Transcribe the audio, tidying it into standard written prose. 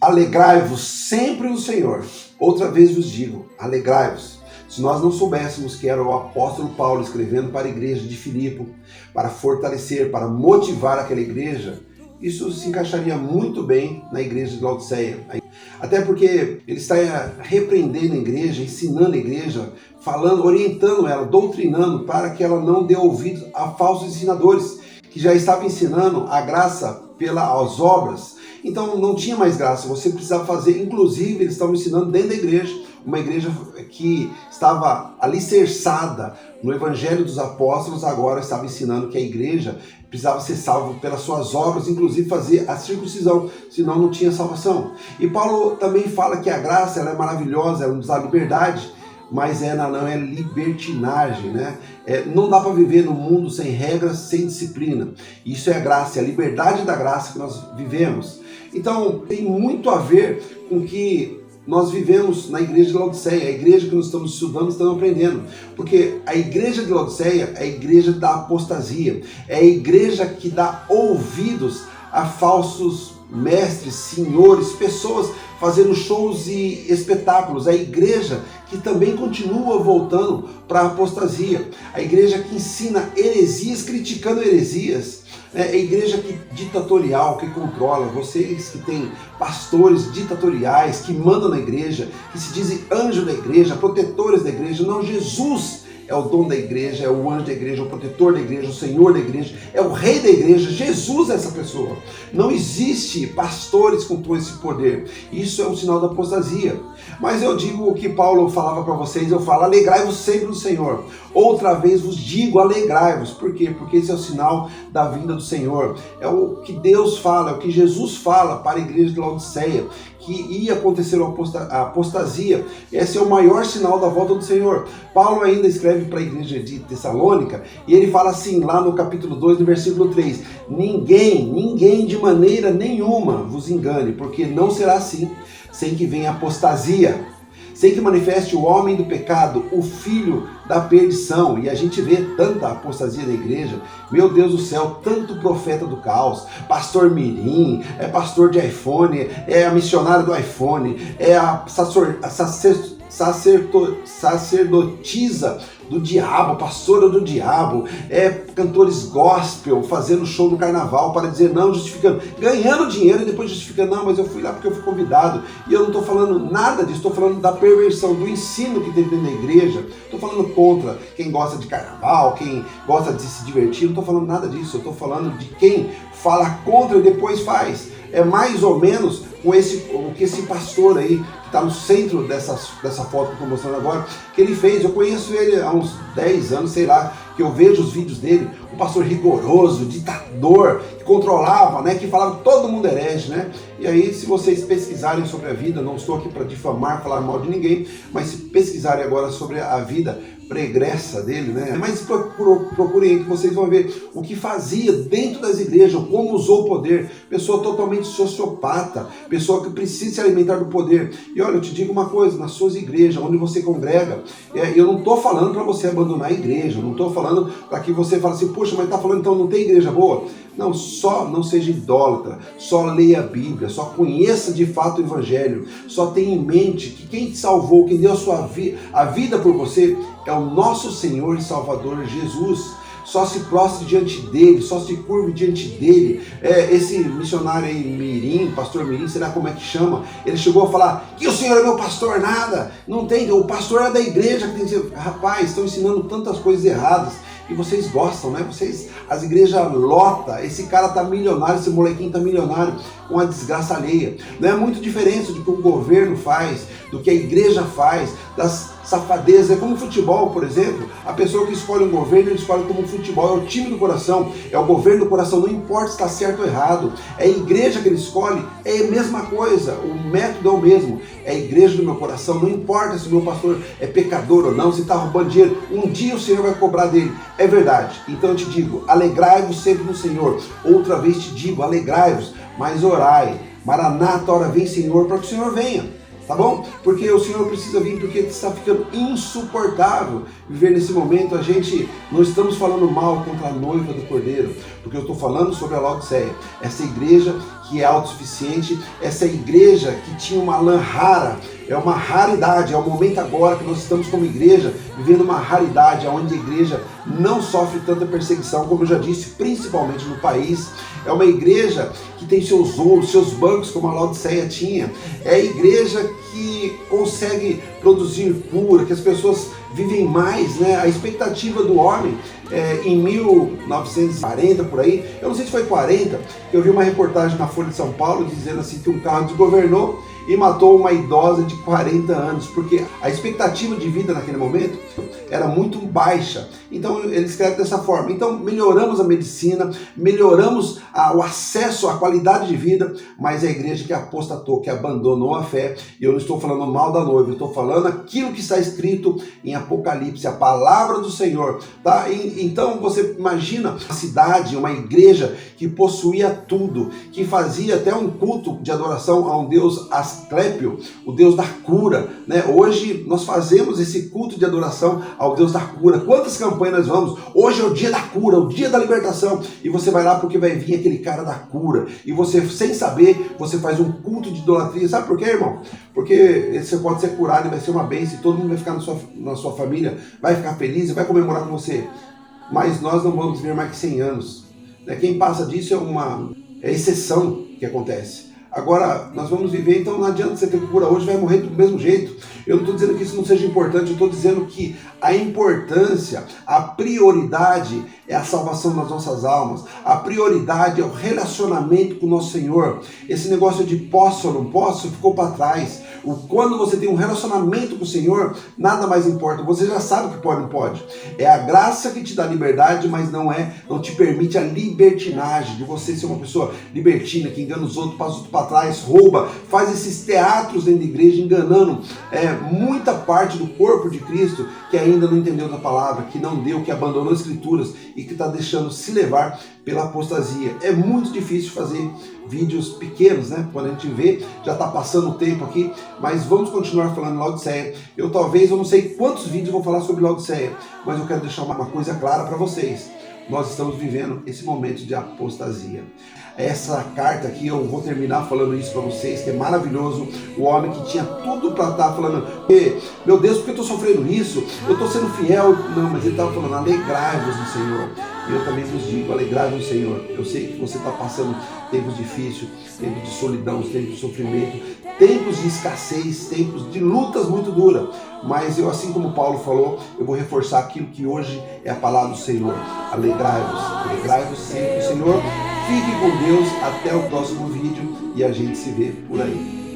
Alegrai-vos sempre no Senhor. Outra vez vos digo, alegrai-vos. Se nós não soubéssemos que era o apóstolo Paulo escrevendo para a igreja de Filipe, para fortalecer, para motivar aquela igreja, isso se encaixaria muito bem na igreja de Laodiceia. Até porque ele está repreendendo a igreja, ensinando a igreja, falando, orientando ela, doutrinando para que ela não dê ouvidos a falsos ensinadores, que já estavam ensinando a graça pelas obras. Então não tinha mais graça, você precisava fazer, inclusive eles estavam ensinando dentro da igreja, uma igreja que estava alicerçada no Evangelho dos Apóstolos, agora estava ensinando que a igreja precisava ser salva pelas suas obras, inclusive fazer a circuncisão, senão não tinha salvação. E Paulo também fala que a graça ela é maravilhosa, ela nos dá liberdade, mas ela não é libertinagem, né? Não dá para viver no mundo sem regras, sem disciplina. Isso é a graça, é a liberdade da graça que nós vivemos. Então tem muito a ver com que nós vivemos na igreja de Laodiceia, a igreja que nós estamos estudando, estamos aprendendo. Porque a igreja de Laodiceia é a igreja da apostasia, é a igreja que dá ouvidos a falsos mestres, senhores, pessoas fazendo shows e espetáculos. A igreja que também continua voltando para a apostasia, a igreja que ensina heresias, criticando heresias. É a igreja ditatorial, que controla, vocês que têm pastores ditatoriais, que mandam na igreja, que se dizem anjo da igreja, protetores da igreja. Não, Jesus é o dono da igreja, é o anjo da igreja, o protetor da igreja, o Senhor da igreja, é o rei da igreja. Jesus é essa pessoa. Não existe pastores com todo esse poder. Isso é um sinal da apostasia. Mas eu digo o que Paulo falava para vocês, eu falo, alegrai-vos sempre no Senhor. Outra vez vos digo, alegrai-vos. Por quê? Porque esse é o sinal da vinda do Senhor. É o que Deus fala, é o que Jesus fala para a igreja de Laodiceia, que ia acontecer a apostasia. Esse é o maior sinal da volta do Senhor. Paulo ainda escreve para a igreja de Tessalônica, e ele fala assim, lá no capítulo 2, no versículo 3, ninguém de maneira nenhuma vos engane, porque não será assim, sem que venha apostasia, sem que manifeste o homem do pecado, o filho da perdição. E a gente vê tanta apostasia da igreja, meu Deus do céu, tanto profeta do caos, pastor mirim, é pastor de iPhone, é a missionária do iPhone, é a sacerdotisa do diabo, pastora do diabo, cantores gospel fazendo show no carnaval para dizer não, justificando, ganhando dinheiro e depois justificando, não, mas eu fui lá porque eu fui convidado. E eu não estou falando nada disso, estou falando da perversão, do ensino que tem dentro da igreja. Estou falando contra quem gosta de carnaval, quem gosta de se divertir, não estou falando nada disso, eu estou falando de quem fala contra e depois faz. É mais ou menos o que esse pastor aí, que está no centro dessa foto que eu estou mostrando agora, que ele fez. Eu conheço ele há uns 10 anos, sei lá, que eu vejo os vídeos dele, um pastor rigoroso, ditador, que controlava, né, que falava que todo mundo herege, né? E aí, se vocês pesquisarem sobre a vida, não estou aqui para difamar, falar mal de ninguém, mas se pesquisarem agora sobre a vida pregressa dele, né? Mas procurem aí que vocês vão ver o que fazia dentro das igrejas, como usou o poder. Pessoa totalmente sociopata, pessoa que precisa se alimentar do poder. E olha, eu te digo uma coisa, nas suas igrejas, onde você congrega, eu não estou falando para você abandonar a igreja, eu não estou falando para que você fale assim, poxa, mas está falando então não tem igreja boa? Não, só não seja idólatra, só leia a Bíblia, só conheça de fato o Evangelho, só tenha em mente que quem te salvou, quem deu a vida por você, é o nosso Senhor e Salvador Jesus. Só se prostre diante dele, só se curve diante dele. Esse missionário aí, mirim, pastor mirim, será como é que chama? Ele chegou a falar que o Senhor é meu pastor, nada. Não tem, o pastor é da igreja que tem que ser. Rapaz, estão ensinando tantas coisas erradas. E vocês gostam, né? As igrejas lotam, esse cara tá milionário, esse molequinho tá milionário com a desgraça alheia. Não é muito diferente do que o governo faz, do que a igreja faz, das safadezas. É como futebol, por exemplo. A pessoa que escolhe um governo, ele escolhe como futebol, é o time do coração, é o governo do coração, não importa se está certo ou errado. É a igreja que ele escolhe, é a mesma coisa, o método é o mesmo. É a igreja do meu coração, não importa se o meu pastor é pecador ou não, se está roubando dinheiro, um dia o Senhor vai cobrar dele. É verdade. Então eu te digo, alegrai-vos sempre no Senhor. Outra vez te digo, alegrai-vos, mas orai. Maranata, hora vem Senhor, para que o Senhor venha. Tá bom? Porque o Senhor precisa vir, porque está ficando insuportável viver nesse momento. A gente não estamos falando mal contra a noiva do Cordeiro, porque eu estou falando sobre a Laodiceia, essa igreja que é autossuficiente, essa igreja que tinha uma lã rara, é uma raridade, é o momento agora que nós estamos como igreja, vivendo uma raridade, onde a igreja não sofre tanta perseguição, como eu já disse, principalmente no país. É uma igreja que tem seus ouros, seus bancos, como a Laodiceia tinha. É a igreja que consegue produzir cura, que as pessoas vivem mais, né? A expectativa do homem em 1940, por aí, eu não sei se foi 40, eu vi uma reportagem na Folha de São Paulo dizendo assim que um carro desgovernou e matou uma idosa de 40 anos, porque a expectativa de vida naquele momento era muito baixa. Então ele escreve dessa forma. Então melhoramos a medicina, melhoramos o acesso à qualidade de vida, mas a igreja que apostatou, que abandonou a fé, e eu não estou falando mal da noiva, eu estou falando aquilo que está escrito em Apocalipse, a palavra do Senhor, tá? Então você imagina uma cidade, uma igreja que possuía tudo, que fazia até um culto de adoração a um Deus Asclépio, o Deus da cura, né? Hoje nós fazemos esse culto de adoração ao Deus da cura. Quantas campanhas nós vamos? Hoje é o dia da cura, o dia da libertação, e você vai lá porque vai vir aquele cara da cura, e você, sem saber, você faz um culto de idolatria. Sabe por quê, irmão? Porque você pode ser curado e vai ser uma bênção, e todo mundo vai ficar na sua família, vai ficar feliz e vai comemorar com você. Mas nós não vamos viver mais que 100 anos. Quem passa disso é exceção que acontece. Agora, nós vamos viver, então não adianta você ter cura hoje, vai morrer do mesmo jeito. Eu não estou dizendo que isso não seja importante, eu estou dizendo que a importância, a prioridade é a salvação das nossas almas. A prioridade é o relacionamento com o nosso Senhor. Esse negócio de posso ou não posso ficou para trás. Quando você tem um relacionamento com o Senhor, nada mais importa. Você já sabe o que pode ou não pode. É a graça que te dá liberdade, mas não te permite a libertinagem de você ser uma pessoa libertina, que engana os outros, passa os outros para trás, rouba, faz esses teatros dentro da igreja, enganando muita parte do corpo de Cristo que ainda não entendeu da palavra, que não deu, que abandonou as escrituras e que está deixando se levar pela apostasia. É muito difícil fazer vídeos pequenos, né? Quando a gente vê, já está passando o tempo aqui, mas vamos continuar falando de Laodiceia. Eu não sei quantos vídeos eu vou falar sobre Laodiceia, mas eu quero deixar uma coisa clara para vocês. Nós estamos vivendo esse momento de apostasia. Essa carta aqui, eu vou terminar falando isso para vocês, que é maravilhoso. O homem que tinha tudo para estar falando, meu Deus, por que eu estou sofrendo isso? Eu estou sendo fiel. Não, mas ele estava falando, alegrai-vos no Senhor. E eu também vos digo, alegrai-vos no Senhor. Eu sei que você está passando tempos difíceis, tempos de solidão, tempos de sofrimento, tempos de escassez, tempos de lutas muito duras. Mas eu, assim como Paulo falou, eu vou reforçar aquilo que hoje é a palavra do Senhor. Alegrai-vos sempre no Senhor. Fique com Deus, até o próximo vídeo e a gente se vê por aí.